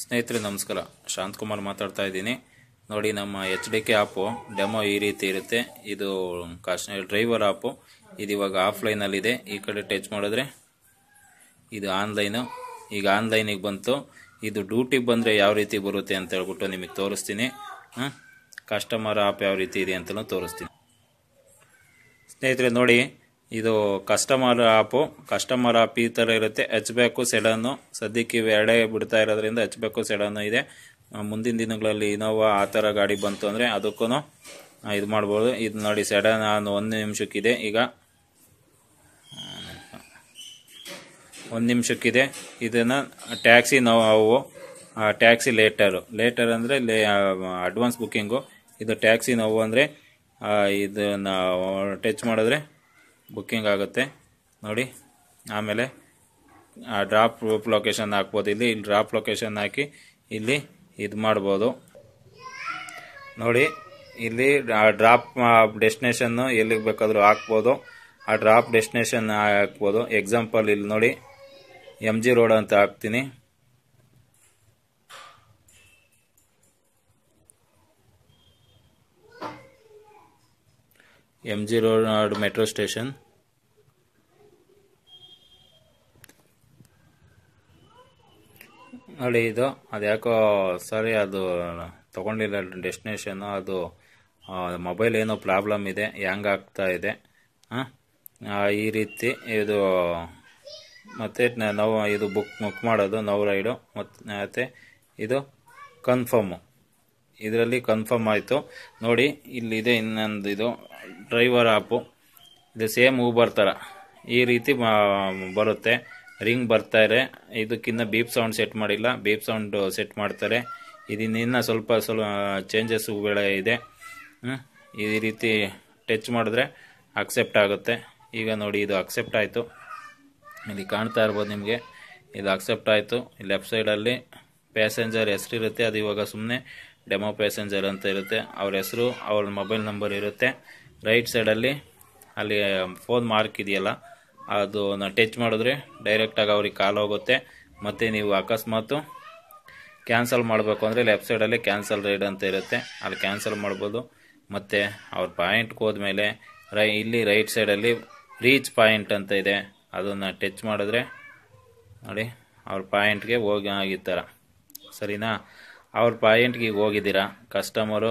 ಸ್ನೇಹಿತರೆ ನಮಸ್ಕಾರ, ಶಾಂತಕುಮಾರ್ ಮಾತಾಡ್ತಾ ಇದ್ದೀನಿ. ನೋಡಿ, ನಮ್ಮ HDK ಆ್ಯಪು ಡೆಮೋ ಈ ರೀತಿ ಇರುತ್ತೆ. ಇದು ಡ್ರೈವರ್ ಆ್ಯಪು. ಇದು ಇವಾಗ ಆಫ್ಲೈನಲ್ಲಿದೆ. ಈ ಕಡೆ ಟಚ್ ಮಾಡಿದ್ರೆ ಇದು ಆನ್ಲೈನು. ಈಗ ಆನ್ಲೈನಿಗೆ ಬಂತು. ಇದು ಡ್ಯೂಟಿಗೆ ಬಂದರೆ ಯಾವ ರೀತಿ ಬರುತ್ತೆ ಅಂತ ಹೇಳ್ಬಿಟ್ಟು ನಿಮಗೆ ತೋರಿಸ್ತೀನಿ. ಕಸ್ಟಮರ್ ಆ್ಯಪ್ ಯಾವ ರೀತಿ ಇದೆ ಅಂತಲೂ ತೋರಿಸ್ತೀನಿ. ಸ್ನೇಹಿತರೆ ನೋಡಿ, ಇದು ಕಸ್ಟಮರ್ ಆ್ಯಪ್ ಈ ಥರ ಇರುತ್ತೆ. ಹಚ್ಬೇಕು ಸೆಡನ್ನು. ಸದ್ಯಕ್ಕೆ ಇವು ಎರಡೇ ಬಿಡ್ತಾ ಇರೋದ್ರಿಂದ ಹಚ್ಬೇಕು ಸೆಡನ್ನು ಇದೆ. ಮುಂದಿನ ದಿನಗಳಲ್ಲಿ ಇನೋವಾ ಆ ಥರ ಗಾಡಿ ಬಂತು ಅಂದರೆ ಅದಕ್ಕೂ ಇದು ಮಾಡ್ಬೋದು. ಇದು ನೋಡಿ, ಸೆಡನ್ 1 ನಿಮಿಷಕ್ಕಿದೆ. ಈಗ 1 ನಿಮಿಷಕ್ಕಿದೆ. ಇದನ್ನು ಟ್ಯಾಕ್ಸಿ ನಾವು ಟ್ಯಾಕ್ಸಿ ಲೇಟರ್ ಅಂದರೆ ಅಡ್ವಾನ್ಸ್ ಬುಕ್ಕಿಂಗು. ಇದು ಟ್ಯಾಕ್ಸಿ ನಾವು ಅಂದರೆ ಇದನ್ನು ಟಚ್ ಮಾಡಿದ್ರೆ ಬುಕ್ಕಿಂಗ್ ಆಗುತ್ತೆ ನೋಡಿ. ಆಮೇಲೆ ಡ್ರಾಪ್ ಲೊಕೇಶನ್ ಹಾಕ್ಬೋದು. ಇಲ್ಲಿ ಡ್ರಾಪ್ ಲೊಕೇಶನ್ ಹಾಕಿ ಇಲ್ಲಿ ಇದು ಮಾಡ್ಬೋದು ನೋಡಿ. ಇಲ್ಲಿ ಡ್ರಾಪ್ ಡೆಸ್ಟಿನೇಷನ್ನು ಎಲ್ಲಿಗೆ ಬೇಕಾದರೂ ಹಾಕ್ಬೋದು. ಆ ಡ್ರಾಪ್ ಡೆಸ್ಟಿನೇಷನ್ ಹಾಕ್ಬೋದು. ಎಕ್ಸಾಂಪಲ್ ಇಲ್ಲಿ ನೋಡಿ, MG ರೋಡ್ ಅಂತ ಹಾಕ್ತೀನಿ. MG road metro station. ನೋಡಿ, ಇದು ಅದ್ಯಾಕೋ ಸರಿ ಅದು ತಗೊಂಡಿಲ್ಲ ಡೆಸ್ಟಿನೇಷನ್ನು. ಅದು ಮೊಬೈಲ್ ಏನೋ ಪ್ರಾಬ್ಲಮ್ ಇದೆ, ಹ್ಯಾಂಗ್ ಆಗ್ತಾ ಇದೆ. ಈ ರೀತಿ ಇದು ಮತ್ತೆ ನಾವು ಇದು ಬುಕ್ ಮಾಡೋದು ನಾವು ರೈಡು. ಮತ್ತು ಇದು ಕನ್ಫರ್ಮು. ಇದರಲ್ಲಿ ಕನ್ಫರ್ಮ್ ಆಯಿತು ನೋಡಿ. ಇಲ್ಲಿದೆ ಇನ್ನೊಂದು, ಇದು ಡ್ರೈವರ್ ಆ್ಯಪು. ಇದು ಸೇಮ್ ಊಬರ್ ಥರ ಈ ರೀತಿ ಬರುತ್ತೆ. ರಿಂಗ್ ಬರ್ತಾರೆ. ಇದಕ್ಕಿನ್ನ ಬೀಪ್ ಸೌಂಡ್ ಸೆಟ್ ಮಾಡಿಲ್ಲ. ಬೀಪ್ ಸೌಂಡ್ ಸೆಟ್ ಮಾಡ್ತಾರೆ. ಇದನ್ನ ಸ್ವಲ್ಪ ಚೇಂಜಸ್ ಇದೆ. ಈ ರೀತಿ ಟಚ್ ಮಾಡಿದ್ರೆ ಅಕ್ಸೆಪ್ಟ್ ಆಗುತ್ತೆ. ಈಗ ನೋಡಿ, ಇದು ಅಕ್ಸೆಪ್ಟ್ ಆಯಿತು. ಇಲ್ಲಿ ಕಾಣ್ತಾ ಇರ್ಬೋದು ನಿಮಗೆ. ಇದು ಅಕ್ಸೆಪ್ಟ್ ಆಯಿತು. ಲೆಫ್ಟ್ ಸೈಡಲ್ಲಿ ಪ್ಯಾಸೆಂಜರ್ ಹೆಸರಿರುತ್ತೆ. ಅದು ಇವಾಗ ಸುಮ್ಮನೆ ಡೆಮೋ ಪ್ಯಾಸೆಂಜರ್ ಅಂತ ಇರುತ್ತೆ. ಅವ್ರ ಹೆಸರು, ಅವ್ರ ಮೊಬೈಲ್ ನಂಬರ್ ಇರುತ್ತೆ. ರೈಟ್ ಸೈಡಲ್ಲಿ ಅಲ್ಲಿ ಫೋನ್ ಮಾರ್ಕ್ ಇದೆಯಲ್ಲ, ಅದನ್ನ ಟಚ್ ಮಾಡಿದ್ರೆ ಡೈರೆಕ್ಟಾಗಿ ಅವ್ರಿಗೆ ಕಾಲ್ ಹೋಗುತ್ತೆ. ಮತ್ತು ನೀವು ಅಕಸ್ಮಾತು ಕ್ಯಾನ್ಸಲ್ ಮಾಡಬೇಕು ಅಂದರೆ ಲೆಫ್ಟ್ ಸೈಡಲ್ಲಿ ಕ್ಯಾನ್ಸಲ್ ರೈಡ್ ಅಂತ ಇರುತ್ತೆ. ಅಲ್ಲಿ ಕ್ಯಾನ್ಸಲ್ ಮಾಡ್ಬೋದು. ಮತ್ತು ಅವ್ರ ಪಾಯಿಂಟ್ಗೆ ಹೋದ್ಮೇಲೆ ಇಲ್ಲಿ ರೈಟ್ ಸೈಡಲ್ಲಿ ರೀಚ್ ಪಾಯಿಂಟ್ ಅಂತ ಇದೆ. ಅದನ್ನು ಟಚ್ ಮಾಡಿದ್ರೆ ನೋಡಿ, ಅವ್ರ ಪಾಯಿಂಟ್ಗೆ ಹೋಗಿ ಈ ಥರ. ಸರಿನಾ? ಅವ್ರ ಪಾಯಿಂಟ್ಗೆ ಹೋಗಿದ್ದೀರಾ, ಕಸ್ಟಮರು